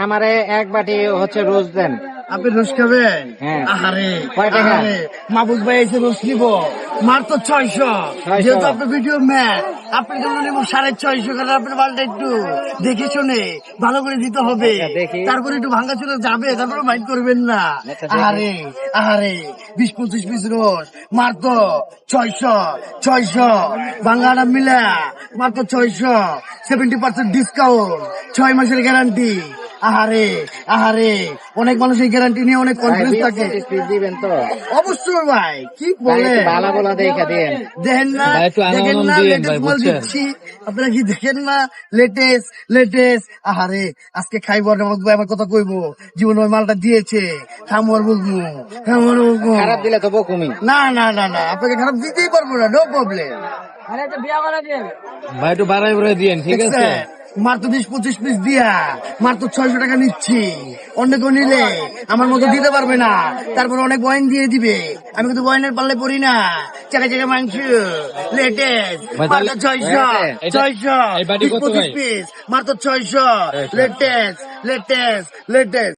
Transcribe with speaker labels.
Speaker 1: আমারে এক বাটি হচ্ছে রোজ দেন।
Speaker 2: আপনি রোজ খাবেন?
Speaker 1: হ্যাঁ।
Speaker 2: আহারে
Speaker 1: কয় টাকা?
Speaker 2: আহারে, মাহবুব ভাই এসে রোজ নিব মাত্র 600।
Speaker 1: 600
Speaker 2: যেহেতু আপনার ভিডিও ম্যান, আপনার জন্য নিব 650 করে। আপনার মালটা একটু দেখে শুনে ভালো করে দিতে হবে।
Speaker 1: আচ্ছা, দেখি।
Speaker 2: তারপরে একটু ভাঙ্গা চলে যাবে, তারপরে মাইন্ড করবেন না।
Speaker 1: আচ্ছা, দেখি।
Speaker 2: আহারে আহারে, 20-25 পিস রোজ মাত্র 600 বাংলাটা মিলা মাত্র 600, 70% ডিসকাউন্ট, 6 মাসের গ্যারান্টি। আহারে আহারে, অনেক মানুষ এই গ্যারান্টি নিয়ে অনেক কনফিডেন্স থাকে।
Speaker 1: দিবেন তো?
Speaker 2: অবশ্যই ভাই, কি
Speaker 1: ভাই,
Speaker 2: বলে
Speaker 1: একটু ভালো ভালো দেখে দেন।
Speaker 2: দেখেন না,
Speaker 3: ভাই, একটু আনন্দ
Speaker 2: দেখেন না,
Speaker 3: দিয়েন ভাই,
Speaker 2: লেটেস্ট মাল
Speaker 3: বুঝছেন?
Speaker 2: দিচ্ছি। আপনারা কি দেখেন না, লেটেস্ট। আহারে, আজকে খাইব না ভাই, আমার কথা কইবো, জীবন ওই মালটা দিয়েছে, খামর বুঝবো।
Speaker 1: খারাপ দিলে তো বকুমি।
Speaker 2: না না না না, আপনাকে খারাপ দিতেই পারবো না, নো প্রবলেম।
Speaker 3: ভাই একটু বাড়াই বাড়াই দিয়েন, ঠিক আছে?
Speaker 2: মাত্র 20-25 পিস দিয়া মাত্র 600 টাকা নিচ্ছি। অন্য কেউ নিলে আমার মতো দিতে পারবে না, তারপর অনেক বয়ান দিয়ে দিবে। আমি কিন্তু বয়ানের পাল্লে পড়ি না। চাকা মাংস লেটেস্ট
Speaker 3: ভাই,
Speaker 2: মাত্র
Speaker 3: তাহলে-
Speaker 2: 600
Speaker 3: এই বাটি কত
Speaker 2: 20-25
Speaker 3: ভাই?
Speaker 2: পিস মাত্র 600 লেটেস্ট।